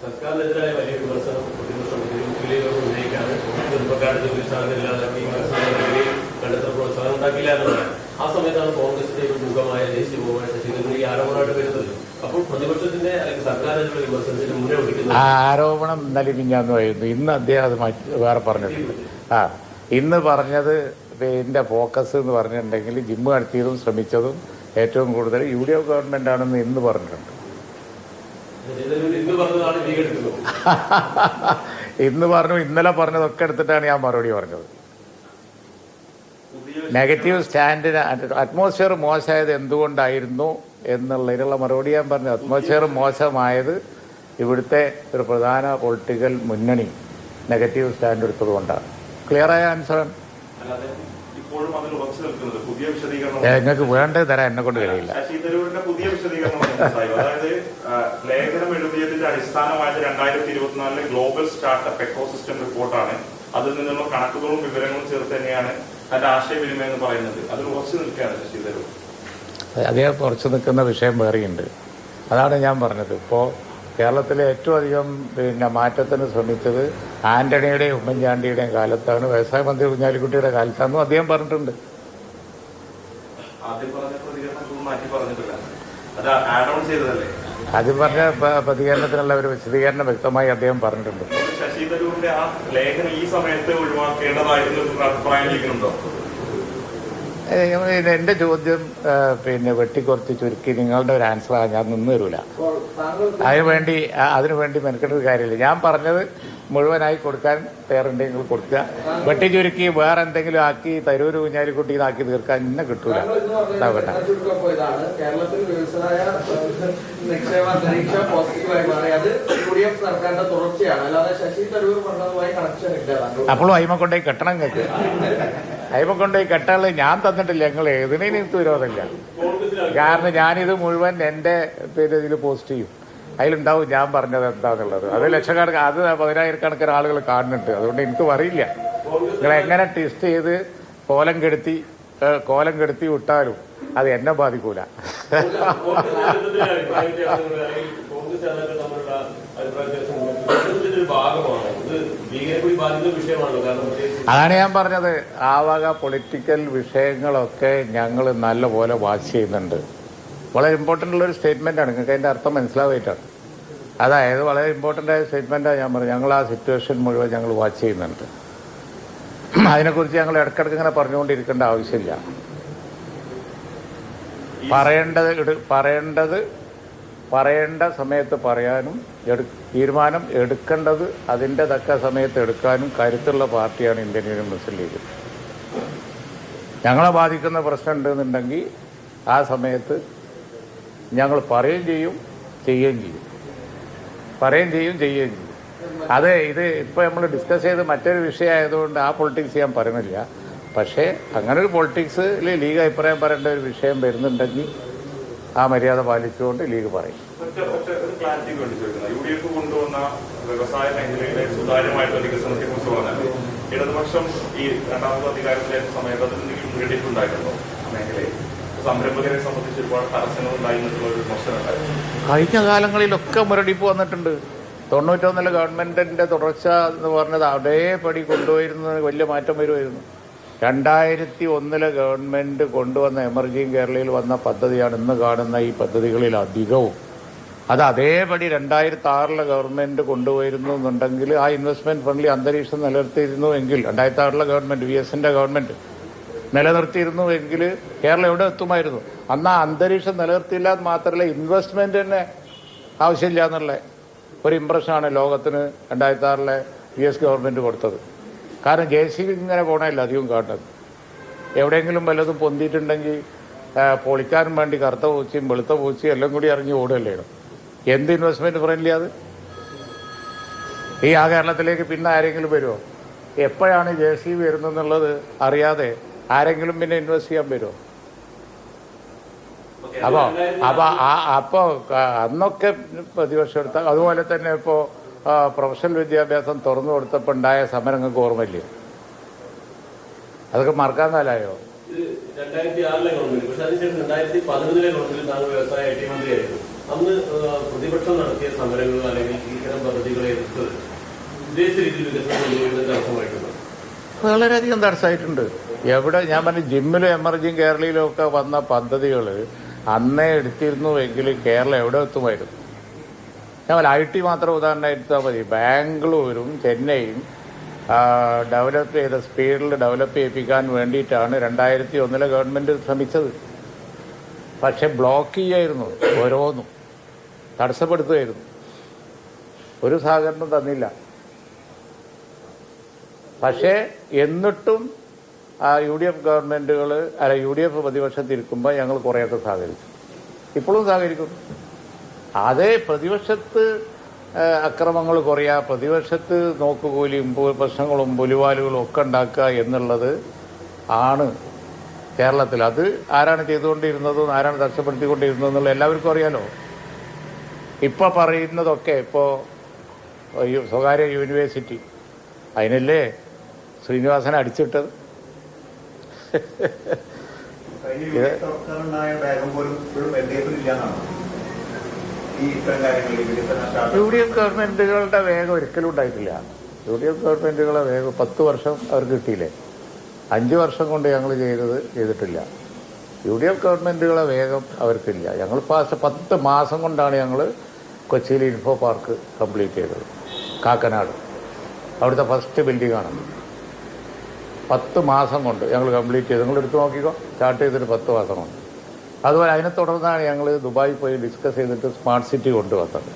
സർക്കാരിനെതിരായ വലിയ വിമർശനം പ്രതിപക്ഷം ഉന്നയിക്കാണ്. ചെറുപ്പക്കാരുടെ ജോലി സ്ഥാനം ഇല്ലാതാക്കി കണ്ടെത്ത പ്രോത്സാഹനം ഉണ്ടാക്കില്ല എന്നുള്ളതാണ്. ആ സമയത്താണ് കോൺഗ്രസിന്റെ ഒരു മുഖമായ ദേശീയ മുഖമായ ശശിധരൻ ഈ ആരോപണമായിട്ട് വരുന്നത്. അപ്പോൾ പ്രതിപക്ഷത്തിന്റെ അല്ലെങ്കിൽ സർക്കാരിനുള്ള വിമർശനത്തിന് മുന്നേ ഒഴിക്കുന്നത് ആ ആരോപണം ഇന്നലെ മിഞ്ഞാന്നുമായിരുന്നു. ഇന്ന് അദ്ദേഹം അത് വേറെ പറഞ്ഞിട്ടുണ്ട്. ഇന്ന് പറഞ്ഞത് എൻ്റെ ഫോക്കസ് എന്ന് പറഞ്ഞിട്ടുണ്ടെങ്കിൽ ജിമ്മ് നടത്തിയതും ശ്രമിച്ചതും ഏറ്റവും കൂടുതൽ UDF ഗവൺമെന്റ് ആണെന്ന് ഇന്ന് പറഞ്ഞിട്ടുണ്ട്. ഇന്ന് പറഞ്ഞു, ഇന്നലെ പറഞ്ഞതൊക്കെ എടുത്തിട്ടാണ് ഞാൻ മറുപടി പറഞ്ഞത്. നെഗറ്റീവ് സ്റ്റാൻഡിന് അറ്റ്മോസ്ഫിയർ മോശമായത് എന്തുകൊണ്ടായിരുന്നു എന്നുള്ളതിനുള്ള മറുപടി ഞാൻ പറഞ്ഞു. അറ്റ്മോസ്ഫിയർ മോശമായത് ഇവിടുത്തെ ഒരു പ്രധാന പൊളിറ്റിക്കൽ മുന്നണി നെഗറ്റീവ് സ്റ്റാൻഡ് എടുത്തതുകൊണ്ടാണ്. ക്ലിയറായ ആൻസറാണ്. നിങ്ങൾക്ക് വേണ്ടത് തരാൻ എന്നെ കൊണ്ട് കഴിയില്ല. ശശി തരൂരിന്റെ പുതിയ വിശദീകരണം അതായത് ലേഖനം എഴുതിയതിന്റെ അടിസ്ഥാനമായത് 2024 ഗ്ലോബൽ സ്റ്റാർട്ടപ്പ് എക്കോസിസ്റ്റം റിപ്പോർട്ടാണ്. അതിൽ നിന്നുള്ള കണക്കുകളും വിവരങ്ങളും ചേർത്ത് തന്നെയാണ് തന്റെ ആശയവിനിമയം എന്ന് പറയുന്നത്. അതിൽ ഉറച്ചു നിൽക്കുകയാണ് ശശി തരൂർ. അദ്ദേഹം ഉറച്ചു നിൽക്കുന്ന വിഷയം വേറെയുണ്ട്. അതാണ് ഞാൻ പറഞ്ഞത്. ഇപ്പോൾ കേരളത്തിലെ ഏറ്റവും അധികം മാറ്റത്തിന് ശ്രമിച്ചത് ആന്റണിയുടെയും ഉമ്മൻചാണ്ടിയുടെയും കാലത്താണ്, വ്യവസായ മന്ത്രി കുഞ്ഞാലിക്കുട്ടിയുടെ കാലത്താണെന്നും അദ്ദേഹം പറഞ്ഞിട്ടുണ്ട്. ആദ്യം പറഞ്ഞ പ്രതികരണത്തിനുള്ള ഒരു വിശദീകരണം വ്യക്തമായി അദ്ദേഹം പറഞ്ഞിട്ടുണ്ട്. ശശി തരൂരിന്റെ ആ ലേഖനം ഈ സമയത്ത് ഒഴിവാക്കേണ്ടതായിരുന്നു അഭിപ്രായം. എന്റെ ചോദ്യം വെട്ടിക്കുറച്ച് ചുരുക്കി നിങ്ങളുടെ ഒരു ആൻസർ ഞാൻ നിന്ന് തരൂല. അതിനുവേണ്ടി മെനക്കെട്ടൊരു കാര്യമില്ല. ഞാൻ പറഞ്ഞത് മുഴുവനായി കൊടുക്കാൻ തയ്യാറുണ്ടെങ്കിൽ കൊടുക്കുക. വെട്ടി ചുരുക്കി വേറെ എന്തെങ്കിലും ആക്കി തരൂര് കുഞ്ഞാലിക്കുട്ടി ഇതാക്കി തീർക്കാൻ ഇന്നെ കിട്ടൂല. അപ്പോഴും അയിമ കൊണ്ടുപോയി കെട്ടണം. നിങ്ങൾക്ക് അയിമ കൊണ്ടുപോയി കെട്ടാള് ഞാൻ തന്നിട്ടില്ല. ഞങ്ങൾ ഏതിനേയും എനിക്ക് വിരോധമില്ല. കാരണം ഞാനിത് മുഴുവൻ എന്റെ ഇതിൽ പോസ്റ്റ് ചെയ്യും. അതിലുണ്ടാവും ഞാൻ പറഞ്ഞത് എന്താന്നുള്ളത്. അത് ലക്ഷക്കണക്കിന്, അത് 10,000-കണക്കിന് ആളുകൾ കാണുന്നുണ്ട്. അതുകൊണ്ട് എനിക്ക് അറിയില്ല. നിങ്ങൾ എങ്ങനെ ടെസ്റ്റ് ചെയ്ത് കോലം കെടുത്തി വിട്ടാലും അത് എന്നെ ബാധിക്കൂല. അതാണ് ഞാൻ പറഞ്ഞത്. ആ വക പൊളിറ്റിക്കൽ വിഷയങ്ങളൊക്കെ ഞങ്ങൾ നല്ലപോലെ വാച്ച് ചെയ്യുന്നുണ്ട്. വളരെ ഇമ്പോർട്ടൻ്റ് ഉള്ളൊരു സ്റ്റേറ്റ്മെൻറ്റാണ്. നിങ്ങൾക്ക് അതിൻ്റെ അർത്ഥം മനസ്സിലാവായിട്ടാണ്. അതായത് വളരെ ഇമ്പോർട്ടൻ്റ് ആയ സ്റ്റേറ്റ്മെൻറ്റാണ് ഞാൻ പറഞ്ഞത്. ഞങ്ങൾ ആ സിറ്റുവേഷൻ മുഴുവൻ ഞങ്ങൾ വാച്ച് ചെയ്യുന്നുണ്ട്. അതിനെക്കുറിച്ച് ഞങ്ങൾ ഇടയ്ക്കിടയ്ക്ക് ഇങ്ങനെ പറഞ്ഞുകൊണ്ടിരിക്കേണ്ട ആവശ്യമില്ല. പറയേണ്ട സമയത്ത് പറയാനും തീരുമാനം എടുക്കേണ്ടത് അതിൻ്റെ തക്ക സമയത്ത് എടുക്കാനും കരുത്തുള്ള പാർട്ടിയാണ് ഇന്ത്യൻ യൂണിയൻ മുസ്ലിം ലീഗ്. ഞങ്ങളെ ബാധിക്കുന്ന പ്രശ്നം ഉണ്ടെന്നുണ്ടെങ്കിൽ ആ സമയത്ത് ഞങ്ങൾ പറയുകയും ചെയ്യും, ചെയ്യുകയും ചെയ്യും. ഇത് ഇപ്പോൾ നമ്മൾ ഡിസ്കസ് ചെയ്ത് മറ്റൊരു വിഷയമായതുകൊണ്ട് ആ പൊളിറ്റിക്സ് ഞാൻ പറയുന്നില്ല. പക്ഷേ അങ്ങനെ ഒരു പൊളിറ്റിക്സിൽ ലീഗ് അഭിപ്രായം പറയേണ്ട ഒരു വിഷയം വരുന്നുണ്ടെങ്കിൽ ആ മര്യാദ പാലിച്ചുകൊണ്ട് ലീഗ് പറയും. UDF കൊണ്ടുവന്ന വ്യവസായ മേഖലയിലെ സുതാര്യമായിട്ടുള്ള വികസനത്തെ കുറിച്ച് പറഞ്ഞാൽ ഇടതുപക്ഷം ഈ രണ്ടാമത് അധികാരത്തിലേറ്റ സമയത്ത് അതിൽ എന്തെങ്കിലും മുന്നേറ്റിട്ടുണ്ടായിട്ടുണ്ടോ? മേഖലയിൽ സംരംഭകരെ സംബന്ധിച്ച് ഒരുപാട് തടസ്സങ്ങൾ ഉണ്ടായിരുന്നുള്ള ഒരു വിമർശനം കഴിഞ്ഞ കാലങ്ങളിലൊക്കെ മുരടിപ്പ് വന്നിട്ടുണ്ട്. 91 ഗവൺമെന്റിന്റെ തുടർച്ച എന്ന് പറഞ്ഞത് അതേപടി കൊണ്ടുപോയിരുന്നത് വലിയ മാറ്റം വരുമായിരുന്നു. 2001 ഗവൺമെന്റ് കൊണ്ടുവന്ന എമർജിങ് കേരളയിൽ വന്ന പദ്ധതിയാണ് ഇന്ന് കാണുന്ന ഈ പദ്ധതികളിൽ അധികവും. അത് അതേപടി 2006 ഗവൺമെന്റ് കൊണ്ടുപോയിരുന്നു എന്നുണ്ടെങ്കിൽ ആ ഇൻവെസ്റ്റ്മെന്റ് ഫണ്ടിൽ അന്തരീക്ഷം നിലനിർത്തിയിരുന്നു എങ്കിൽ 2006 ഗവൺമെന്റ് VSന്റെ ഗവൺമെന്റ് നിലനിർത്തിയിരുന്നു എങ്കിൽ കേരളം എവിടെ എത്തുമായിരുന്നു? അന്ന് ആ അന്തരീക്ഷം നിലനിർത്തിയില്ല എന്ന് മാത്രമല്ല ഇൻവെസ്റ്റ്മെന്റ് തന്നെ ആവശ്യമില്ല എന്നുള്ള ഒരു ഇംപ്രഷനാണ് ലോകത്തിന് 2006 VS ഗവൺമെന്റ് കൊടുത്തത്. കാരണം JCB ഇങ്ങനെ പോകണമല്ല അധികം കാണുന്നത്. എവിടെയെങ്കിലും വല്ലതും പൊന്തിയിട്ടുണ്ടെങ്കിൽ പൊളിക്കാനും വേണ്ടി കറുത്ത പൂച്ചയും വെളുത്ത പൂച്ചയും എല്ലാം കൂടി ഇറങ്ങി ഓടുകയല്ലേ. എന്ത് ഇൻവെസ്റ്റ്മെന്റ് ഫ്രണ്ട്ലി അത്? ആ കേരളത്തിലേക്ക് പിന്നെ ആരെങ്കിലും വരുമോ? എപ്പോഴാണ് JCB വരുന്നതെന്നുള്ളത് അറിയാതെ ആരെങ്കിലും പിന്നെ ഇൻവെസ്റ്റ് ചെയ്യാൻ വരുമോ? അപ്പോൾ അന്നൊക്കെ പ്രതിപക്ഷം എടുത്ത അതുപോലെ തന്നെ ഇപ്പോൾ പ്രൊഫഷണൽ വിദ്യാഭ്യാസം തുറന്നു കൊടുത്തപ്പോൾ ഉണ്ടായ സമരങ്ങൾക്ക് ഓർമ്മയില്ലേ? അതൊക്കെ മറക്കാൻ കാലമായോ? 2006 ഗവൺമെന്റ്. പക്ഷെ അതിനുശേഷം 2011 ഗവൺമെന്റിൽ താങ്കൾ വ്യവസായ IT മന്ത്രിയായിരുന്നു. അന്ന് പ്രതിപക്ഷം നടത്തിയ സമരങ്ങൾ അല്ലെങ്കിൽ ഇത്തരം ഉദ്ദേശ രീതിയിൽ വികസനം കൊണ്ടുവരുന്നത് തടസ്സമായിട്ടുണ്ട്. വളരെയധികം തടസ്സമായിട്ടുണ്ട്. എവിടെ ഞാൻ പറഞ്ഞു, ജിമ്മിലും എമർജിങ് കേരളയിലും ഒക്കെ വന്ന പദ്ധതികൾ അന്നേ എടുത്തിരുന്നുവെങ്കിൽ കേരളം എവിടെ എത്തുമായിരുന്നു? ഞാൻ IT മാത്രം ഉദാഹരണം എടുത്താൽ മതി. ബാംഗ്ലൂരും ചെന്നൈയും ഡെവലപ്പ് ചെയ്ത സ്പീഡിൽ ഡെവലപ്പ് ചെയ്യിപ്പിക്കാൻ വേണ്ടിയിട്ടാണ് 2001 ഗവൺമെൻറ് ശ്രമിച്ചത്. പക്ഷെ ബ്ലോക്ക് ചെയ്യായിരുന്നു, ഓരോന്നും തടസ്സപ്പെടുത്തുമായിരുന്നു, ഒരു സഹകരണം തന്നില്ല. പക്ഷേ എന്നിട്ടും UDF ഗവൺമെൻറ്റുകൾ UDF പ്രതിപക്ഷത്തിരിക്കുമ്പോൾ ഞങ്ങൾ കുറേയൊക്കെ സഹകരിച്ചു, ഇപ്പോഴും സഹകരിക്കും. അതേ പ്രതിപക്ഷത്ത് അക്രമങ്ങൾ കുറയുക, പ്രതിപക്ഷത്ത് നോക്കുകൂലിയും പ്രശ്നങ്ങളും പുലിവാലുകളും ഒക്കെ ഉണ്ടാക്കുക എന്നുള്ളത് ആണ് കേരളത്തിൽ. അത് ആരാണ് ചെയ്തുകൊണ്ടിരുന്നതും ആരാണ് തടസ്സപ്പെടുത്തിക്കൊണ്ടിരുന്നതും എന്നുള്ള എല്ലാവർക്കും അറിയാലോ. ഇപ്പോൾ പറയുന്നതൊക്കെ ഇപ്പോൾ സ്വകാര്യ യൂണിവേഴ്സിറ്റി, അതിനല്ലേ ശ്രീനിവാസനെ അടിച്ചിട്ടത്. UDF ഗവൺമെന്റുകളുടെ വേഗം ഒരിക്കലും ഉണ്ടായിട്ടില്ല. UDF ഗവൺമെന്റുകളെ വേഗം 10 വർഷം അവർക്ക് കിട്ടിയില്ലേ? 5 വർഷം കൊണ്ട് ഞങ്ങൾ ചെയ്തിട്ടില്ല. UDF ഗവൺമെന്റുകളെ വേഗം അവർക്കില്ല. ഞങ്ങൾ 10 മാസം കൊണ്ടാണ് ഞങ്ങൾ കൊച്ചിയിൽ ഇൻഫോ പാർക്ക് കംപ്ലീറ്റ് ചെയ്തത്. കാക്കനാട് അവിടുത്തെ ഫസ്റ്റ് ബിൽഡിംഗാണ്. 10 മാസം കൊണ്ട് ഞങ്ങൾ കംപ്ലീറ്റ് ചെയ്ത്. നിങ്ങൾ എടുത്ത് നോക്കിക്കോ, സ്റ്റാർട്ട് ചെയ്തിട്ട് 10 മാസം കൊണ്ട്. അതുപോലെ അതിനെ തുടർന്നാണ് ഞങ്ങൾ ദുബായിൽ പോയി ഡിസ്കസ് ചെയ്തിട്ട് സ്മാർട്ട് സിറ്റി കൊണ്ടുവന്നത്.